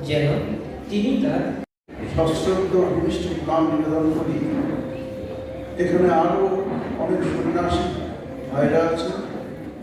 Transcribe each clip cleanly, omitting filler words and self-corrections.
যেন তিনি তার সশ্রদ্ধ ভূমিষ্ঠ প্রাণ নিবেদন করি। এখানে আরও অনেক সন্ন্যাসী ভাইরা আছেন,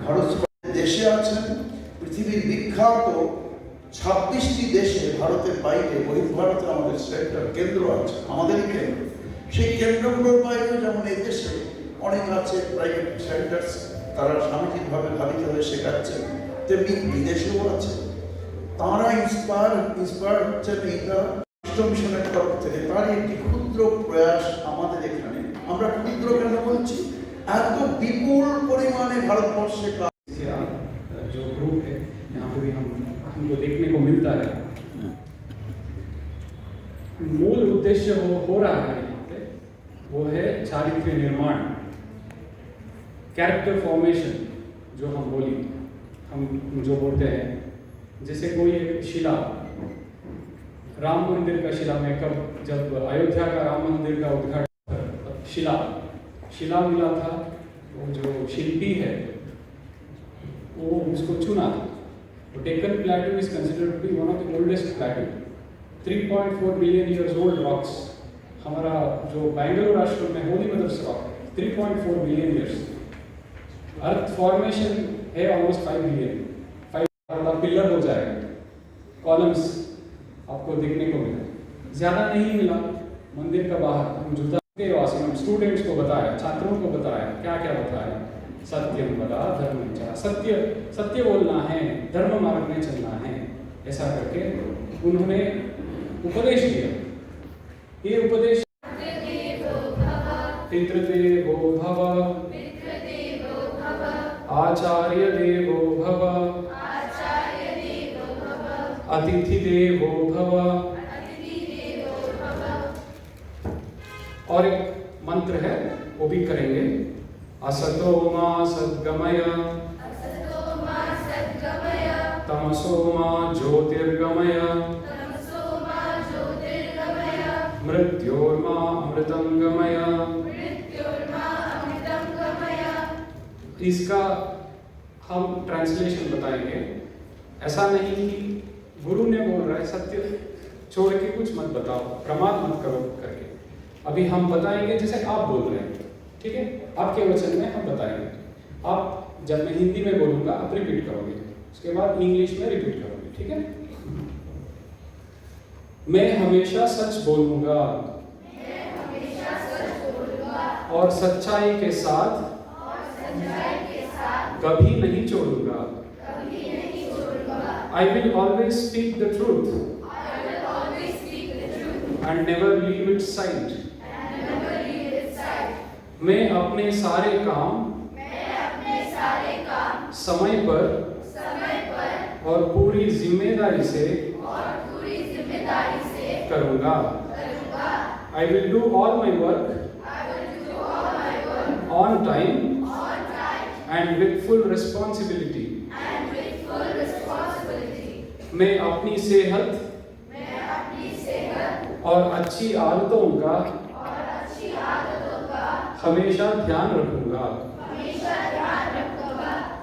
ভারত দেশে আছেন, পৃথিবীর বিখ্যাত 26টি দেশে, ভারতের বাইরে বহির্ভারতে আমাদের সেন্টার কেন্দ্র আছে, আমাদেরই কেন্দ্র। সেই কেন্দ্রগুলোর বাইরেও যেমন এই দেশে অনেক আছে প্রাইভেট সেন্টার্স, তারা সামাজিকভাবে ভাবিত হয়ে শেখাচ্ছেন, তেমনি বিদেশেও আছে। তারা ইন্সপায়ার হচ্ছেন এই মিশনের তরফ থেকে। তার একটি ক্ষুদ্র প্রয়াস আমাদের এখানে। আমরা ক্ষুদ্র কেন বলছি? এত বিপুল পরিমাণে ভারতবর্ষে जो ग्रुप है यहाँ पे भी हमको देखने को मिलता है। मूल उद्देश्य वो हो रहा है यहाँ पे, वो है चारित्र्य निर्माण, कैरेक्टर फॉर्मेशन। जो हम जो बोलते हैं, जैसे कोई एक शिला, राम मंदिर का शिला में जब अयोध्या का राम मंदिर का उद्घाटन, शिला मिला था, वो जो शिल्पी है वो उसको चुना था। Deccan plateau is considered to be one of the oldest plateau, 3.4 billion years old rocks. हमारा जो बैंगलोर आश्रम में holy mothers rock 3.4 billion years. Earth formation है ऑलमोस्ट 5 बिलियन। 5 वाला पिलर हो जाएगा, कॉलम्स आपको देखने को मिला, ज़्यादा नहीं मिला। मंदिर का बाहर हम जुदा के वासी हम स्टूडेंट्स को बताया, छात्रों को बताया, क्या क्या बताया, सत्यम वदा धर्मं चरा, सत्य बोलना है, धर्म मार्ग में चलना है, ऐसा करके उन्होंने उपदेश दिया। ये उपदेश पितृदेवो भव, आचार्य देवो भव, अतिथि देवो भव। और एक मंत्र है, वो भी करेंगे। असतो मा सद्गमय, तमसो मा ज्योतिर्गमय, मृत्योर्मा अमृतं गमय। इसका हम ट्रांसलेशन बताएंगे। ऐसा नहीं कि गुरु ने बोल रहा है सत्य छोड़ के कुछ मत बताओ, प्रमाद मत करो करके। अभी हम बताएंगे जैसे आप बोल रहे हैं, ठीक है? आपके वचन में हम बताएंगे। आप जब मैं हिंदी में बोलूंगा आप रिपीट करोगे, उसके बाद इंग्लिश में रिपीट करोगे, ठीक है? मैं हमेशा सच बोलूंगा और सच्चाई के साथ कभी नहीं छोड़ूंगा। I will always speak the truth and never leave its side. मैं अपने सारे काम समय पर और पूरी जिम्मेदारी से करूंगा। I will do all my work on time and with full responsibility. मैं अपनी सेहत और अच्छी आदतों का हमेशा ध्यान रखूंगा।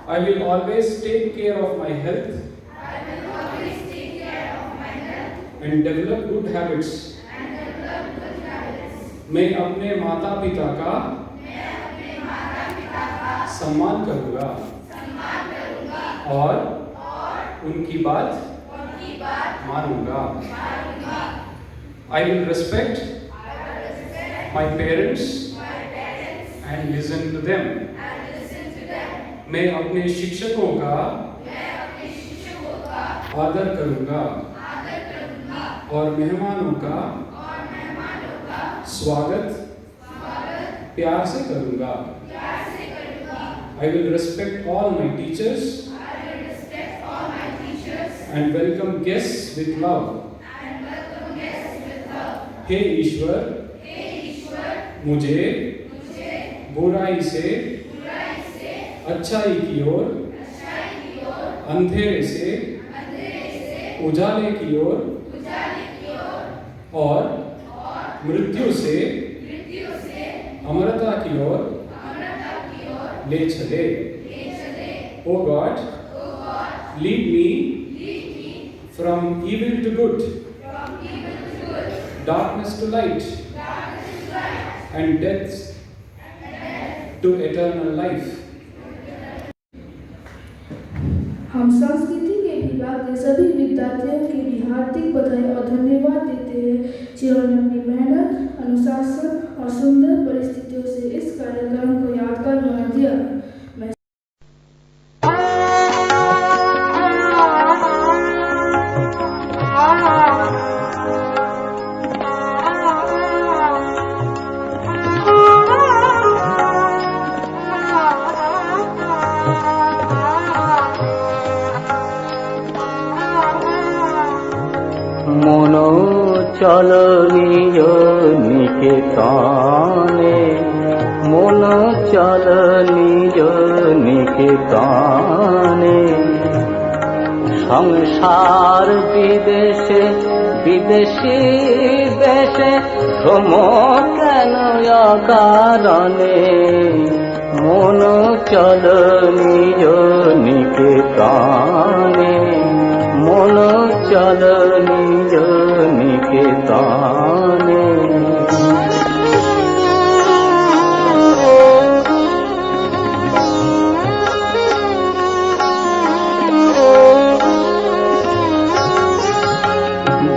I will always take care of my health and develop good habits. मैं अपने माता पिता का सम्मान करूंगा और उनकी बात मानूंगा। I will respect my parents and listen to them. मैं अपने शिक्षकों का आदर करूंगा और मेहमानों का स्वागत प्यार से करूंगा। I will respect all my teachers and welcome guests with love. हे ईश्वर, मुझे बुराई से अच्छाई की ओर, अंधेरे से उजाले की ओर और मृत्यु से अमरता की ओर ले चले। O God, lead me from evil to good, darkness to light, and death to eternal life. हम संस्कृति के विभाग के सभी विद्यार्थियों के भी हार्दिक बधाई और धन्यवाद देते हैं जिन्होंने अपनी मेहनत, अनुशासन और सुंदर परिस्थितियों से इस कार्यक्रम को यादगार बना दिया। मैं মন চল নিজ নিকেতনে, মন চল নিজ নিকেতনে। সংসার বিদেশে বিদেশি দেশে ভ্রম কেন অকারণে, মন চল নিজ নিকেতনে, মন চল নিজ নিকেতনে।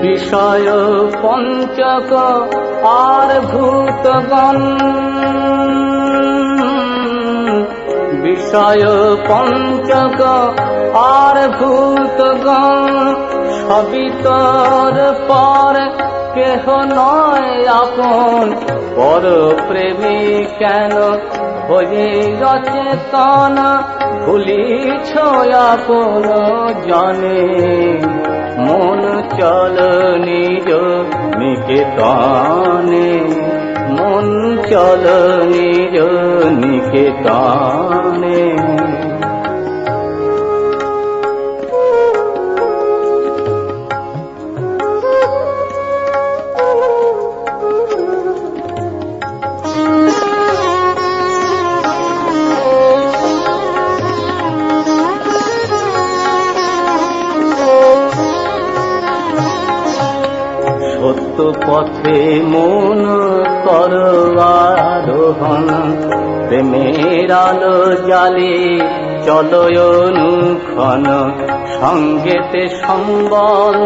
বিষয় পঞ্চক আর ভূতগণ, বিষয় পঞ্চক আর ভূতগণ, সবই তোর পর কেহ নয় আপন। পর প্রেমী কেন হয়ে অচেতন, ভুলিছ আপন জনে। মন চল নিজ নিকেতনে, মন চল নিজ নিকেতনে। সত্য পথে মন কর আরোহণ, প্রেমের আলো জালে চলয় অনুক্ষণ। সঙ্গেতে সম্বল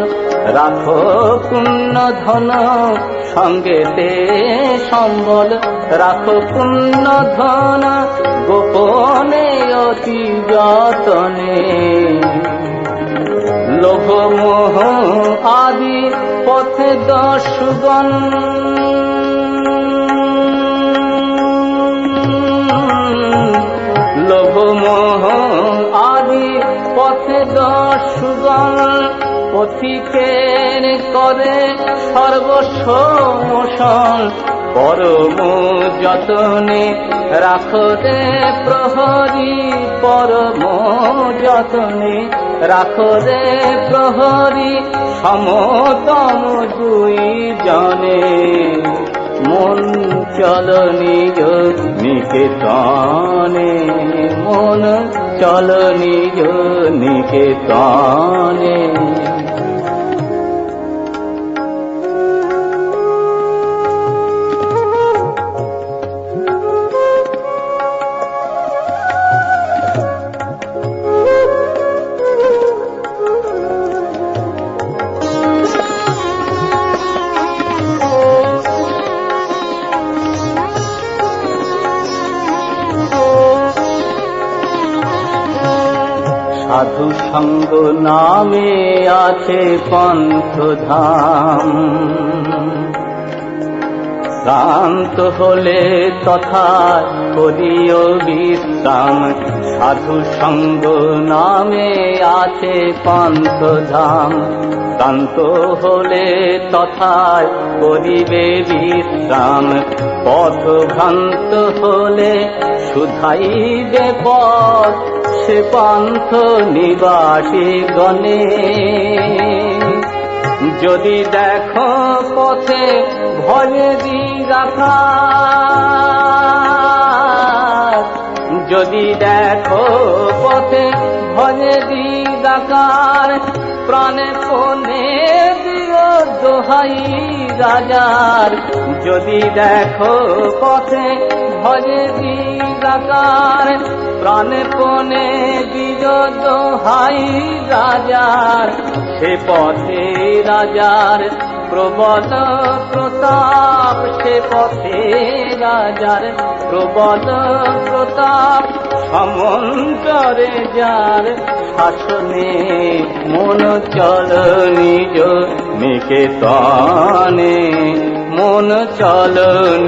রাখো পুণ্য ধন, সঙ্গেতে সম্বল রাখো পুণ্য ধন। গোপনে অতি যতনে লোভ মোহ আদি পথে দশগণ, লোভ মোহ আদি পথে দশগণ। পথিকের করে সর্বস্ব মোষণ, পরম যতনে রাখো রে প্রহরী, পরম যতনে রাখো রে প্রহরী। সমতম দুই জনে মন চল নিজ নিকেতনে, মন চল নিজ নিকেতনে। সাধু সঙ্গ নামে আছে পন্থধাম, শান্ত হলে তথা করিও বিশ্রাম। সাধু সঙ্গ নামে আছে পন্থধাম, শান্ত হলে তথায় করিবে বিশ্রাম। পথ ভ্রান্ত হলে শুধাইবে পথ, সে পান্থ নিবাসী গণে। যদি দেখো পথে ভয়ে দিগাকার, যদি দেখো পথে ভয়ে দিগাকার, প্রাণপণে দিও দোহাই রাজার, যদি দেখো পথে ভজে নিরাকার। প্রাণপণে দিও দোহাই রাজার, সে পথে রাজার প্রবল প্রতাপ, সে পথে রাজার প্রবল প্রতাপ। সমন্তরে যার শাসনে মন চল নিজ নিকেতনে, মন চল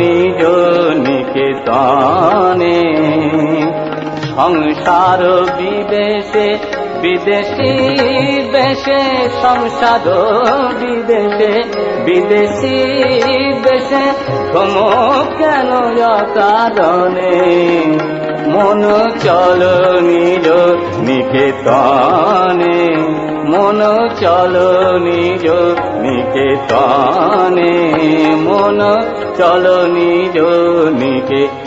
নিজ নিকেতনে। সংসার বিদেশে বিদেশি দেশে, সংসার বিদেশে বিদেশি দেশে, ভ্রম কেন অকারণে। মন চল নিজ নিকেতনে, মন চল নিজ নিকেতনে, মন চল নিজ নিকেতনে।